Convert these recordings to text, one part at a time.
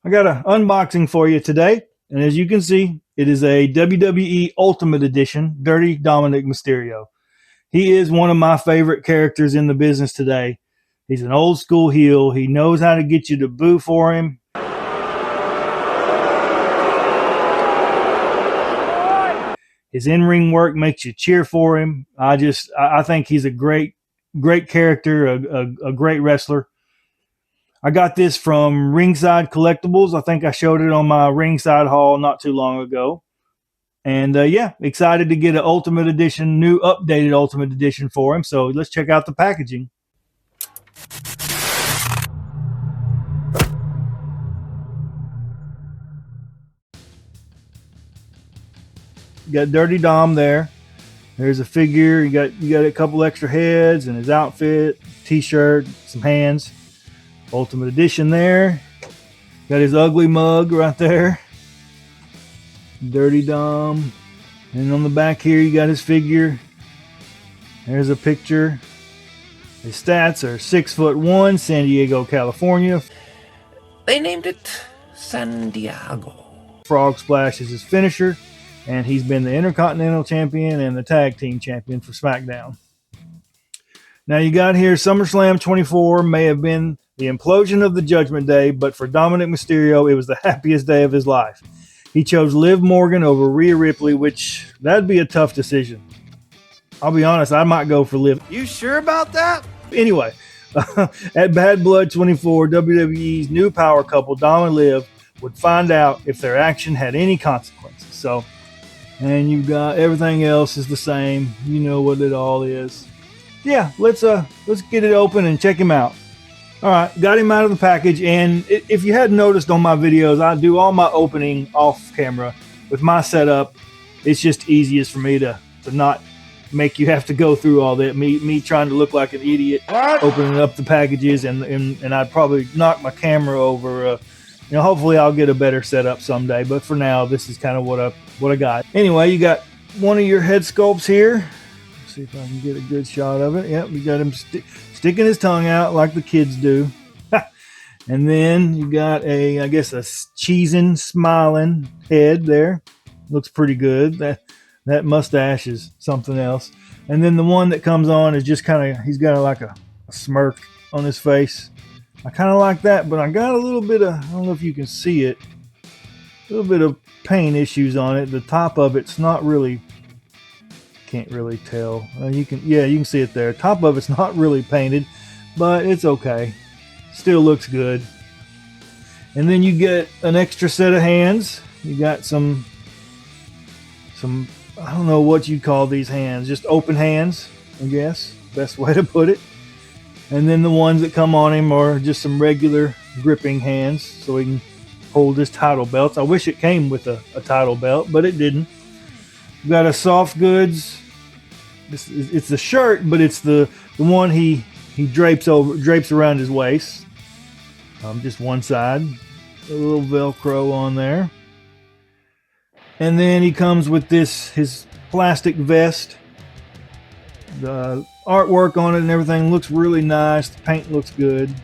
I got an unboxing for you today, and as you can see, it is a WWE Ultimate Edition Dirty Dominik Mysterio. He is one of my favorite characters in the business today. He's an old school heel. He knows how to get you to boo for him. His in-ring work makes you cheer for him. I think he's a great character, a great wrestler. I got this from Ringside Collectibles. I think I showed it on my Ringside haul not too long ago. And yeah, excited to get an Ultimate Edition, new updated Ultimate Edition for him. So let's check out the packaging. You got Dirty Dom there. There's a figure. You got a couple extra heads and his outfit, t-shirt, some hands. Ultimate Edition there. Got his ugly mug right there. Dirty Dom. And on the back here you got his figure. There's a picture. His stats are 6'1", San Diego, California. They named it San Diego. Frog Splash is his finisher, and he's been the Intercontinental Champion and the Tag Team Champion for SmackDown. Now you got here SummerSlam 24 may have been the implosion of the Judgment Day, but for Dominik Mysterio, it was the happiest day of his life. He chose Liv Morgan over Rhea Ripley, which that'd be a tough decision. I'll be honest, I might go for Liv. You sure about that? Anyway, at Bad Blood 24, WWE's new power couple, Dom and Liv, would find out if their action had any consequences. So, and you've got everything else is the same. You know what it all is. Yeah, let's get it open and check him out. All right, got him out of the package, and if you hadn't noticed on my videos, I do all my opening off camera with my setup. It's just easiest for me to not make you have to go through all that. Me trying to look like an idiot opening up the packages, and I'd probably knock my camera over. Hopefully I'll get a better setup someday, but for now, this is kind of what I got. Anyway, you got one of your head sculpts here. Let's see if I can get a good shot of it. Yep, you got him sticking his tongue out like the kids do. And then you got I guess a cheesing, smiling head there. Looks pretty good. That mustache is something else. And then the one that comes on is just he's got like a smirk on his face. I kind of like that, but I got a little bit of, I don't know if you can see it, a little bit of paint issues on it. The top of it's not really, can't really tell. You can see it there. Top of it's not really painted, but it's okay. Still looks good. And then you get an extra set of hands. You got some I don't know what you call these hands, just open hands, I guess, best way to put it. And then the ones that come on him are just some regular gripping hands, so he can hold his title belts. I wish it came with a title belt, but it didn't. We've got a soft goods. It's the shirt, but it's the one he drapes around his waist. Just one side, a little Velcro on there. And then he comes with his plastic vest. The artwork on it and everything looks really nice. The paint looks good.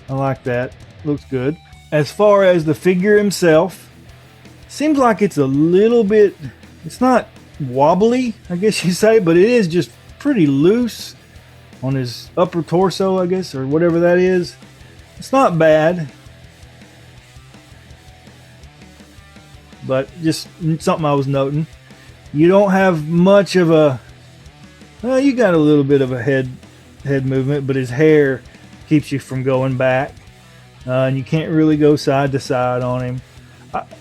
I like that. Looks good. As far as the figure himself, seems like it's a little bit, it's not wobbly, I guess you say, but it is just pretty loose on his upper torso, I guess, or whatever that is. It's not bad, but just something I was noting. You don't have much of a, well, you got a little bit of a head movement, but his hair keeps you from going back, and you can't really go side to side on him.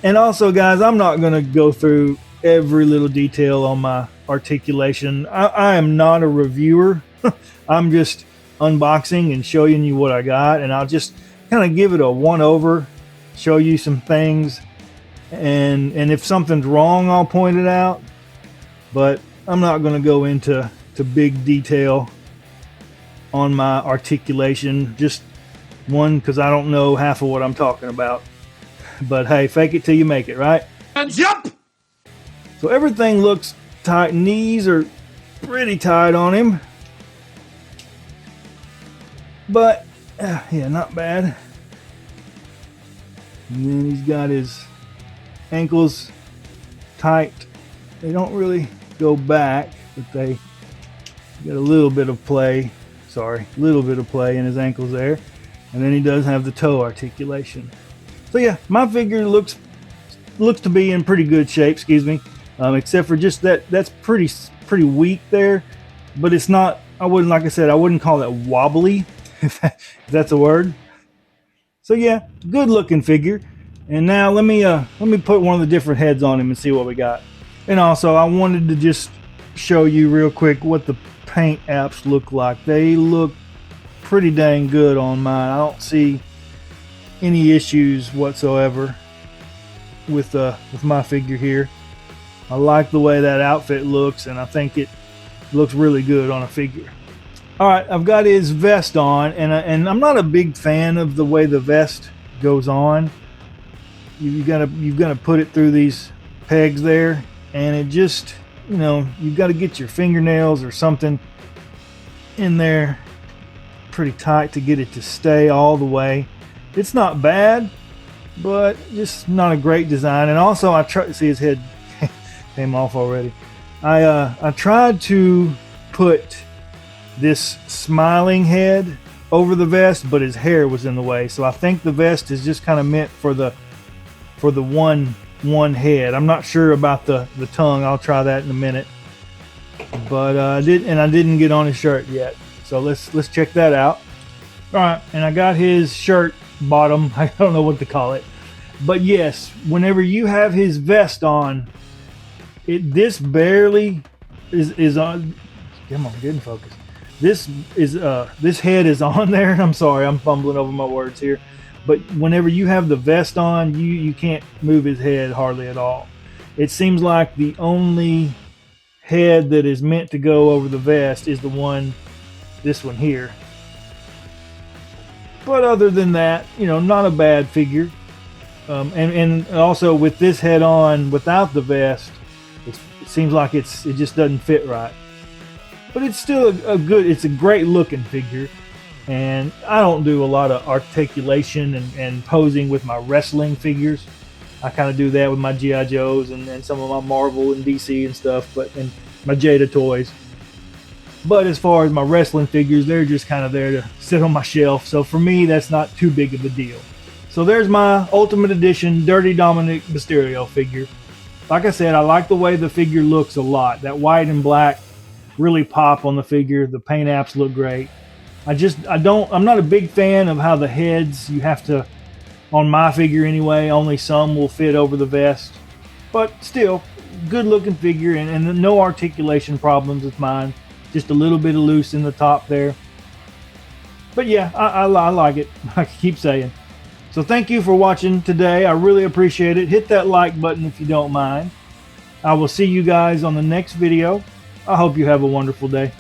And also, guys, I'm not going to go through every little detail on my articulation. I am not a reviewer. I'm just unboxing and showing you what I got, and I'll just kind of give it a one-over, show you some things, and if something's wrong, I'll point it out. But I'm not going to go into big detail on my articulation. Just one, because I don't know half of what I'm talking about. But hey, fake it till you make it, right? Yep. So everything looks tight. Knees are pretty tight on him. But yeah, not bad. And then he's got his ankles tight. They don't really go back, but they get a little bit of play. A little bit of play in his ankles there. And then he does have the toe articulation. So yeah, my figure looks to be in pretty good shape, except for just that's pretty weak there, but it's not, I wouldn't call that wobbly, if that's a word. So yeah, good looking figure. And now let me put one of the different heads on him and see what we got. And also I wanted to just show you real quick what the paint apps look like. They look pretty dang good on mine. I don't see any issues whatsoever with my figure here. I like the way that outfit looks, and I think it looks really good on a figure. All right, I've got his vest on, and I'm not a big fan of the way the vest goes on. You've got to put it through these pegs there, and it just, you've got to get your fingernails or something in there pretty tight to get it to stay all the way. It's not bad, but just not a great design. And also, I tried to see his head came off already. I tried to put this smiling head over the vest, but his hair was in the way. So I think the vest is just kind of meant for the one head. I'm not sure about the tongue. I'll try that in a minute. But I didn't get on his shirt yet. So let's check that out. All right, and I got his shirt bottom. I don't know what to call it. But yes, whenever you have his vest on, this barely is on. Come on, get in focus. This head is on there. I'm sorry, I'm fumbling over my words here. But whenever you have the vest on, you can't move his head hardly at all. It seems like the only head that is meant to go over the vest is this one here. But other than that, not a bad figure. And also with this head on without the vest, it seems like it just doesn't fit right. But it's still it's a great looking figure. And I don't do a lot of articulation and posing with my wrestling figures. I kind of do that with my G.I. Joes and some of my Marvel and DC and stuff, and my Jada toys. But as far as my wrestling figures, they're just kind of there to sit on my shelf. So for me, that's not too big of a deal. So there's my Ultimate Edition Dirty Dominik Mysterio figure. Like I said, I like the way the figure looks a lot. That white and black really pop on the figure. The paint apps look great. I'm not a big fan of how the heads, you have to, on my figure anyway, only some will fit over the vest. But still, good looking figure and no articulation problems with mine. Just a little bit of loose in the top there. But yeah, I like it. I keep saying. So thank you for watching today. I really appreciate it. Hit that like button if you don't mind. I will see you guys on the next video. I hope you have a wonderful day.